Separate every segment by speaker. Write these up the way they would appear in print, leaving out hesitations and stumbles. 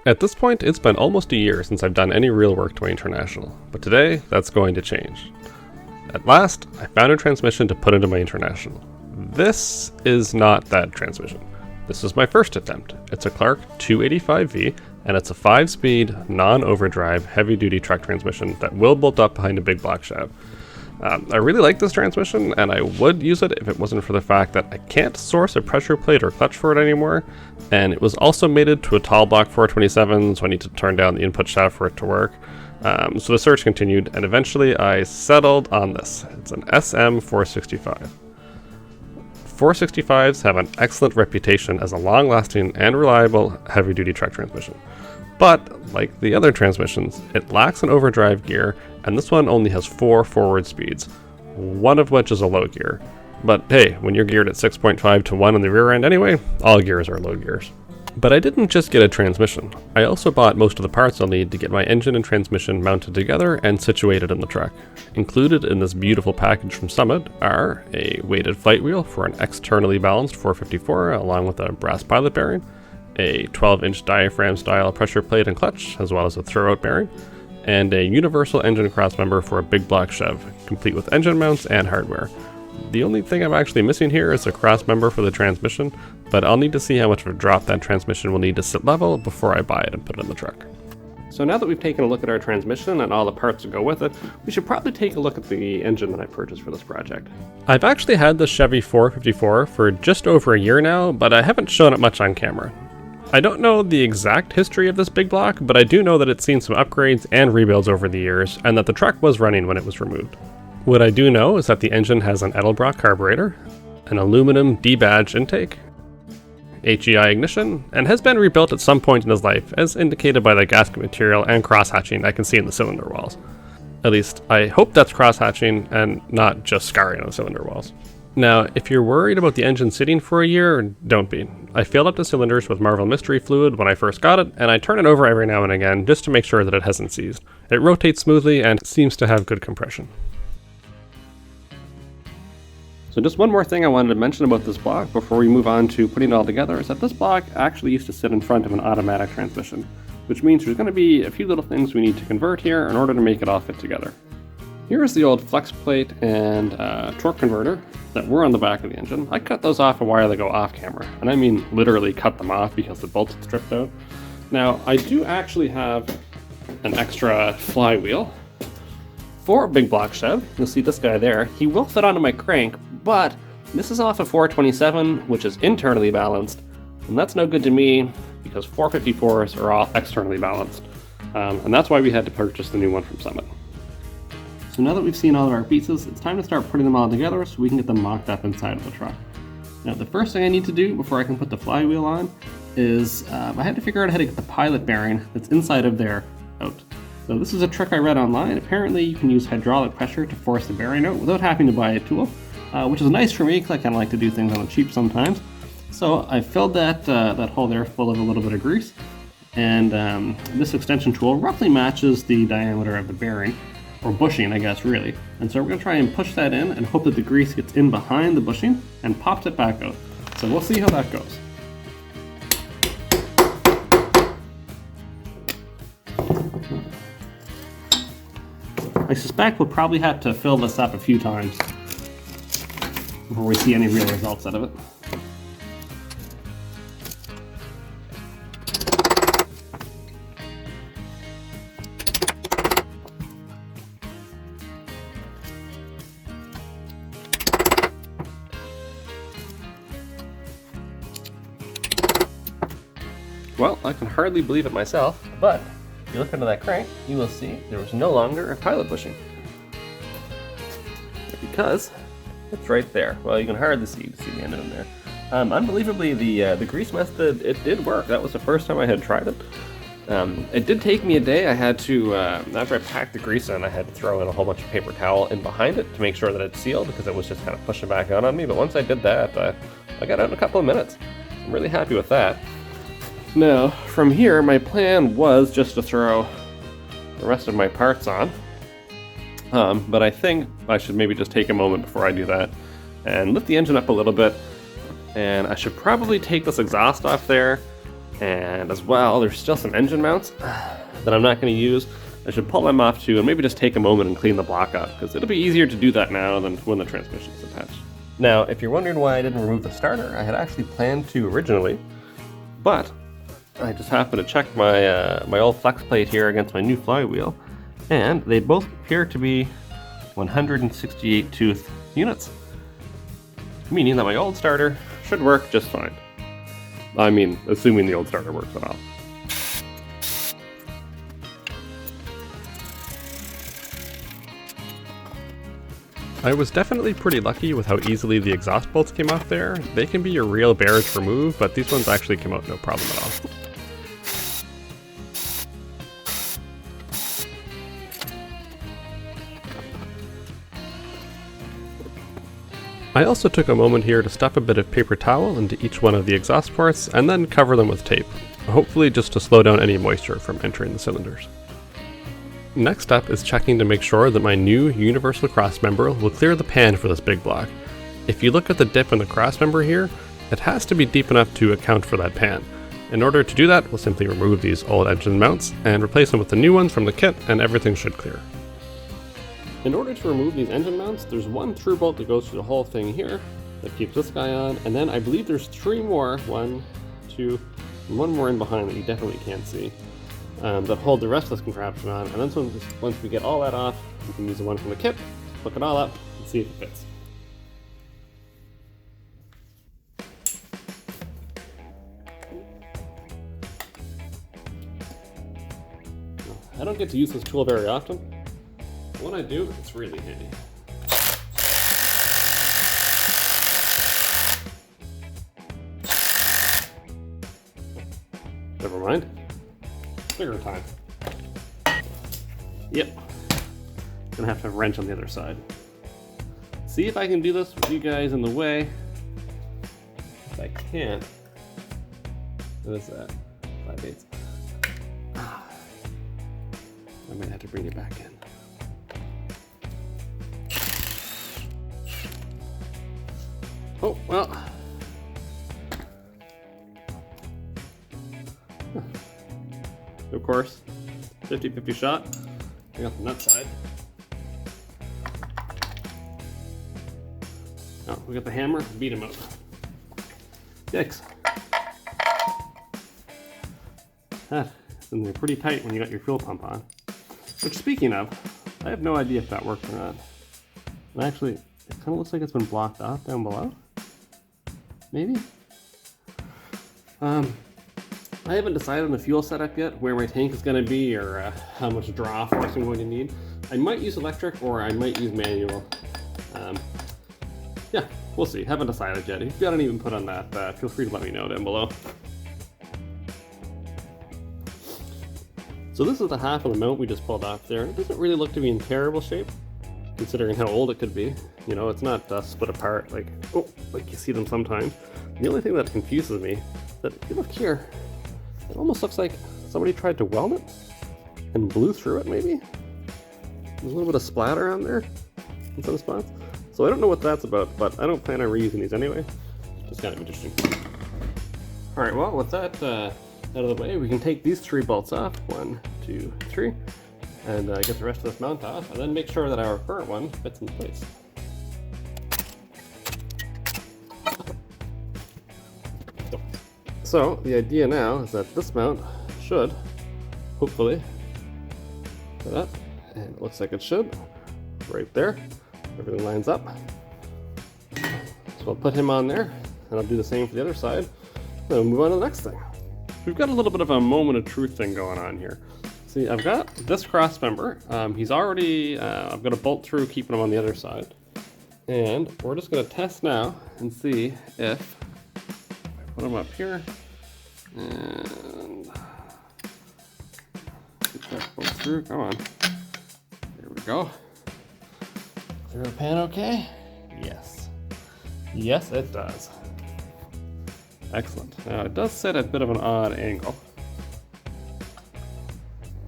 Speaker 1: At this point, it's been almost a year since I've done any real work to my International, but today, that's going to change. At last, I found a transmission to put into my International. This is not that transmission. This is my first attempt. It's a Clark 285V, and it's a 5-speed, non-overdrive, heavy-duty truck transmission that will bolt up behind a big block shaft. I really like this transmission, and I would use it if it wasn't for the fact that I can't source a pressure plate or clutch for it anymore, and it was also mated to a tall block 427, so I need to turn down the input shaft for it to work. So the search continued, and eventually I settled on this. It's an SM465. 465s have an excellent reputation as a long-lasting and reliable heavy-duty truck transmission. But, like the other transmissions, it lacks an overdrive gear, and this one only has 4 forward speeds, one of which is a low gear. But hey, when you're geared at 6.5 to 1 in the rear end anyway, all gears are low gears. But I didn't just get a transmission. I also bought most of the parts I'll need to get my engine and transmission mounted together and situated in the truck. Included in this beautiful package from Summit are a weighted flight wheel for an externally balanced 454 along with a brass pilot bearing, a 12-inch diaphragm style pressure plate and clutch, as well as a throw-out bearing, and a universal engine crossmember for a big block Chev, complete with engine mounts and hardware. The only thing I'm actually missing here is a crossmember for the transmission, but I'll need to see how much of a drop that transmission will need to sit level before I buy it and put it in the truck. So now that we've taken a look at our transmission and all the parts that go with it, we should probably take a look at the engine that I purchased for this project. I've actually had the Chevy 454 for just over a year now, but I haven't shown it much on camera. I don't know the exact history of this big block, but I do know that it's seen some upgrades and rebuilds over the years, and that the truck was running when it was removed. What I do know is that the engine has an Edelbrock carburetor, an aluminum D-badge intake, HEI ignition, and has been rebuilt at some point in his life, as indicated by the gasket material and cross-hatching I can see in the cylinder walls. At least, I hope that's cross-hatching and not just scarring on the cylinder walls. Now, if you're worried about the engine sitting for a year, don't be. I filled up the cylinders with Marvel Mystery Fluid when I first got it, and I turn it over every now and again just to make sure that it hasn't seized. It rotates smoothly and seems to have good compression. So just one more thing I wanted to mention about this block before we move on to putting it all together is that this block actually used to sit in front of an automatic transmission, which means there's going to be a few little things we need to convert here in order to make it all fit together. Here is the old flex plate and torque converter that were on the back of the engine. I cut those off a while ago off camera, and I mean literally cut them off because the bolts had stripped out. Now, I do actually have an extra flywheel for a big block Chev. You'll see this guy there. He will fit onto my crank, but this is off a 427, which is internally balanced, and that's no good to me because 454s are all externally balanced, and that's why we had to purchase the new one from Summit. So now that we've seen all of our pieces, it's time to start putting them all together so we can get them mocked up inside of the truck. Now, the first thing I need to do before I can put the flywheel on is I had to figure out how to get the pilot bearing that's inside of there out. So this is a trick I read online. Apparently you can use hydraulic pressure to force the bearing out without having to buy a tool, which is nice for me because I kind of like to do things on the cheap sometimes. So I filled that hole there full of a little bit of grease, and this extension tool roughly matches the diameter of the bearing, or bushing I guess really. And so we're going to try and push that in and hope that the grease gets in behind the bushing and pops it back out. So we'll see how that goes. I suspect we'll probably have to fill this up a few times before we see any real results out of it. Well, I can hardly believe it myself, but if you look under that crank, you will see there was no longer a pilot bushing. Because it's right there. Well, you can hardly see the end of it there. Unbelievably, the grease method, it did work. That was the first time I had tried it. It did take me a day. I had to, after I packed the grease in, I had to throw in a whole bunch of paper towel in behind it to make sure that it's sealed because it was just kind of pushing back out on me. But once I did that, I got out in a couple of minutes. I'm really happy with that. Now, from here, my plan was just to throw the rest of my parts on, but I think I should maybe just take a moment before I do that and lift the engine up a little bit, and I should probably take this exhaust off there And as well, there's still some engine mounts that I'm not going to use. I should pull them off too, and maybe just take a moment and clean the block up, because it'll be easier to do that now than when the transmission's attached. Now, if you're wondering why I didn't remove the starter, I had actually planned to originally, but I just happened to check my old flex plate here against my new flywheel, and they both appear to be 168 tooth units, meaning that my old starter should work just fine. I mean, assuming the old starter works at all. I was definitely pretty lucky with how easily the exhaust bolts came off there. They can be a real bear to remove, but these ones actually came out no problem at all. I also took a moment here to stuff a bit of paper towel into each one of the exhaust ports and then cover them with tape, hopefully just to slow down any moisture from entering the cylinders. Next up is checking to make sure that my new universal crossmember will clear the pan for this big block. If you look at the dip in the crossmember here, it has to be deep enough to account for that pan. In order to do that, we'll simply remove these old engine mounts and replace them with the new ones from the kit, and everything should clear. In order to remove these engine mounts, there's one through bolt that goes through the whole thing here that keeps this guy on, and then I believe there's 3 more, 1, 2, and 1 more in behind that you definitely can't see, that hold the rest of this contraption on, and then once we get all that off, we can use the one from the kit, hook it all up, and see if it fits. I don't get to use this tool very often. When I do, it's really handy. Never mind. Bigger time. Yep. Gonna have to have a wrench on the other side. See if I can do this with you guys in the way. If I can't. What is that? 5/8. I might have to bring it back in. Oh, well. Of course, 50-50 shot. I got the nut side. Oh, we got the hammer, beat him up. Yikes. And they're pretty tight when you got your fuel pump on. Which, speaking of, I have no idea if that worked or not. And actually, it kind of looks like it's been blocked off down below. Maybe? I haven't decided on the fuel setup yet, where my tank is going to be, or how much draw force I'm going to need. I might use electric, or I might use manual. Yeah, we'll see. Haven't decided yet. If you got any input on that, feel free to let me know down below. So this is the half of the mount we just pulled off there. It doesn't really look to be in terrible shape, considering how old it could be. You know, it's not split apart like you see them sometimes. The only thing that confuses me is that if you look here, it almost looks like somebody tried to weld it and blew through it, maybe? There's a little bit of splatter on there in some spots. So I don't know what that's about, but I don't plan on reusing these anyway. It's kind of interesting. Alright, well, with that out of the way, we can take these 3 bolts off. 1, 2, 3. And get the rest of this mount off, and then make sure that our current one fits in place. So the idea now is that this mount should, hopefully, fit up, and it looks like it should, right there. Everything lines up. So I'll put him on there, and I'll do the same for the other side, then we'll move on to the next thing. We've got a little bit of a moment of truth thing going on here. See, I've got this cross member. He's already, I've got a bolt through keeping him on the other side. And we're just gonna test now and see if I put him up here and get that bolt through, come on. There we go. Clear the pan okay? Yes. Yes, it does. Excellent. Now it does sit at a bit of an odd angle.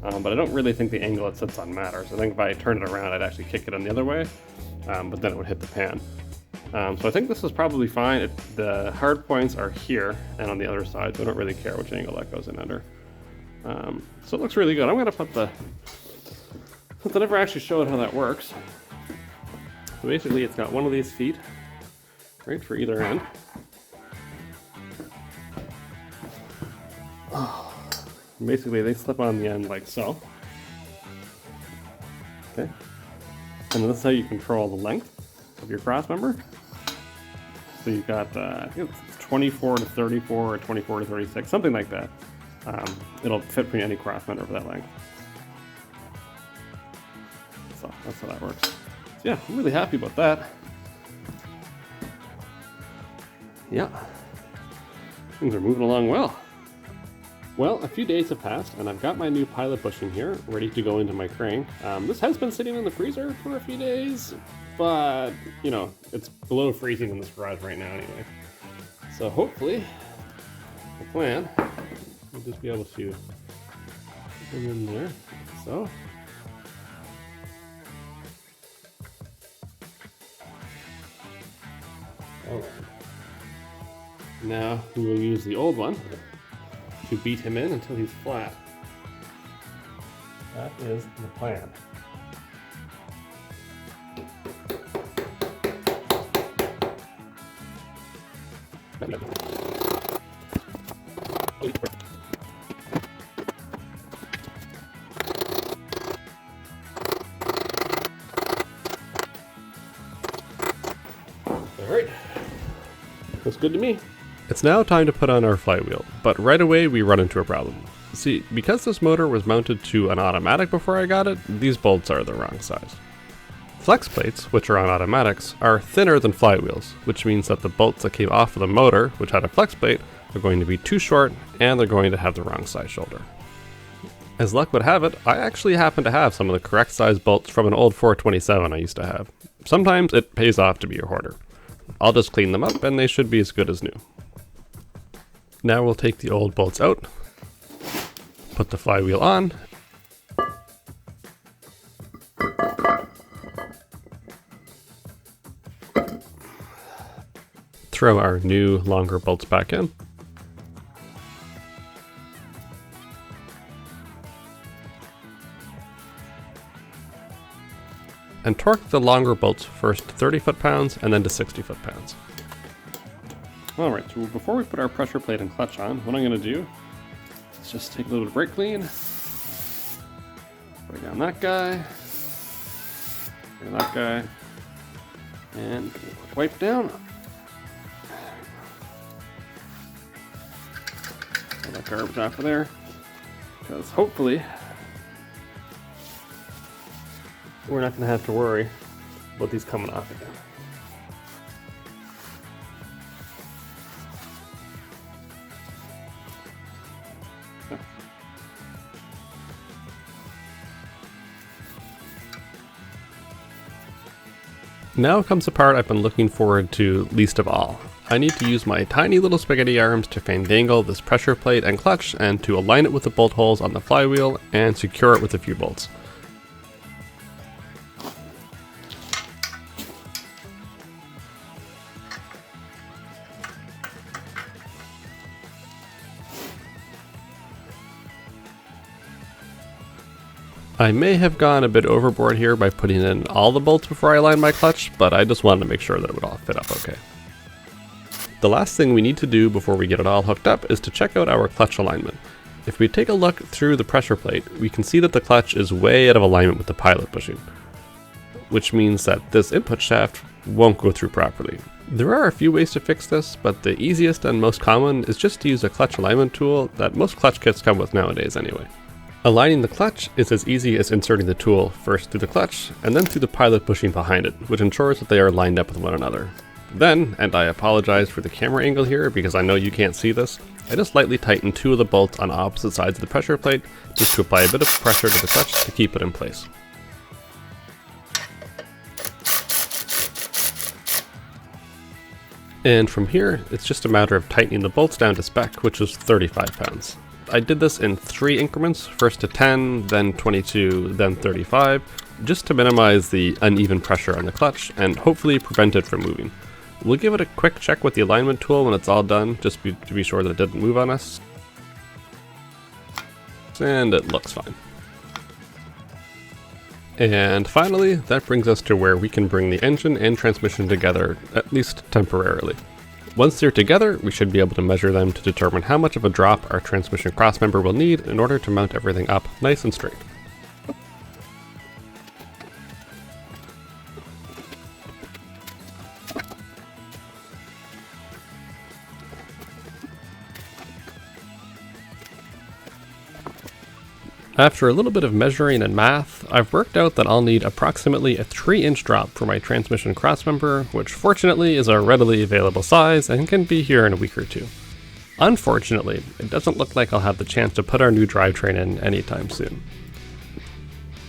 Speaker 1: But I don't really think the angle it sits on matters. I think if I turn it around, I'd actually kick it in the other way, but then it would hit the pan. So I think this is probably fine. The hard points are here and on the other side, so I don't really care which angle that goes in under. So it looks really good. I'm gonna put since I never actually showed how that works. So basically it's got one of these feet, right, for either end. Basically they slip on the end like so. Okay. And this is how you control the length of your cross member. So you've got, I think it's 24 to 34 or 24 to 36, something like that. It'll fit pretty any cross member of that length. So that's how that works. So yeah, I'm really happy about that. Yeah, things are moving along well. Well, a few days have passed and I've got my new pilot bushing here ready to go into my crane. This has been sitting in the freezer for a few days, but you know, it's below freezing in this garage right now anyway. So hopefully, the plan will just be able to put them in there, like so. Alright. Now we will use the old one to beat him in until he's flat. That is the plan. Alright, looks good to me. It's now time to put on our flywheel, but right away we run into a problem. See, because this motor was mounted to an automatic before I got it, these bolts are the wrong size. Flex plates, which are on automatics, are thinner than flywheels, which means that the bolts that came off of the motor, which had a flex plate, are going to be too short and they're going to have the wrong size shoulder. As luck would have it, I actually happen to have some of the correct size bolts from an old 427 I used to have. Sometimes it pays off to be a hoarder. I'll just clean them up and they should be as good as new. Now we'll take the old bolts out, put the flywheel on, throw our new longer bolts back in, and torque the longer bolts first to 30 foot-pounds and then to 60 foot-pounds. Alright, so before we put our pressure plate and clutch on, what I'm going to do is just take a little bit of brake clean, bring down that guy, bring that guy, and wipe down. Get that garbage off of there, because hopefully we're not going to have to worry about these coming off again. Now comes the part I've been looking forward to least of all. I need to use my tiny little spaghetti arms to fandangle this pressure plate and clutch and to align it with the bolt holes on the flywheel and secure it with a few bolts. I may have gone a bit overboard here by putting in all the bolts before I aligned my clutch, but I just wanted to make sure that it would all fit up okay. The last thing we need to do before we get it all hooked up is to check out our clutch alignment. If we take a look through the pressure plate, we can see that the clutch is way out of alignment with the pilot bushing, which means that this input shaft won't go through properly. There are a few ways to fix this, but the easiest and most common is just to use a clutch alignment tool that most clutch kits come with nowadays anyway. Aligning the clutch is as easy as inserting the tool first through the clutch and then through the pilot bushing behind it, which ensures that they are lined up with one another. Then, and I apologize for the camera angle here because I know you can't see this, I just lightly tighten two of the bolts on opposite sides of the pressure plate just to apply a bit of pressure to the clutch to keep it in place. And from here, it's just a matter of tightening the bolts down to spec, which was 35 pounds. I did this in 3 increments, first to 10, then 22, then 35, just to minimize the uneven pressure on the clutch and hopefully prevent it from moving. We'll give it a quick check with the alignment tool when it's all done, just to be sure that it didn't move on us. And it looks fine. And finally, that brings us to where we can bring the engine and transmission together, at least temporarily. Once they're together, we should be able to measure them to determine how much of a drop our transmission crossmember will need in order to mount everything up nice and straight. After a little bit of measuring and math, I've worked out that I'll need approximately a 3-inch drop for my transmission crossmember, which fortunately is a readily available size and can be here in a week or two. Unfortunately, it doesn't look like I'll have the chance to put our new drivetrain in anytime soon.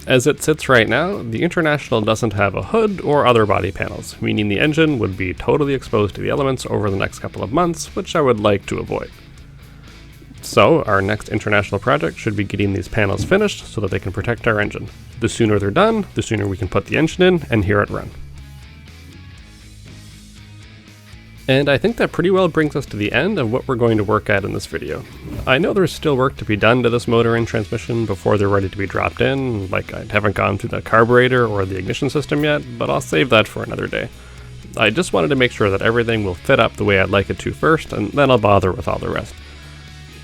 Speaker 1: As it sits right now, the International doesn't have a hood or other body panels, meaning the engine would be totally exposed to the elements over the next couple of months, which I would like to avoid. So, our next International project should be getting these panels finished so that they can protect our engine. The sooner they're done, the sooner we can put the engine in and hear it run. And I think that pretty well brings us to the end of what we're going to work at in this video. I know there's still work to be done to this motor and transmission before they're ready to be dropped in, like I haven't gone through the carburetor or the ignition system yet, but I'll save that for another day. I just wanted to make sure that everything will fit up the way I'd like it to first, and then I'll bother with all the rest.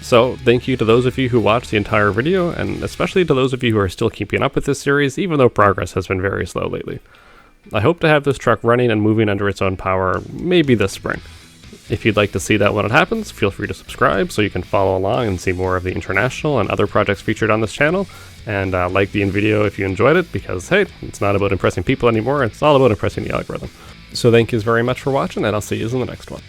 Speaker 1: So, thank you to those of you who watched the entire video, and especially to those of you who are still keeping up with this series, even though progress has been very slow lately. I hope to have this truck running and moving under its own power, maybe this spring. If you'd like to see that when it happens, feel free to subscribe so you can follow along and see more of the International and other projects featured on this channel, and like the video if you enjoyed it, because hey, it's not about impressing people anymore, it's all about impressing the algorithm. So thank you very much for watching, and I'll see you in the next one.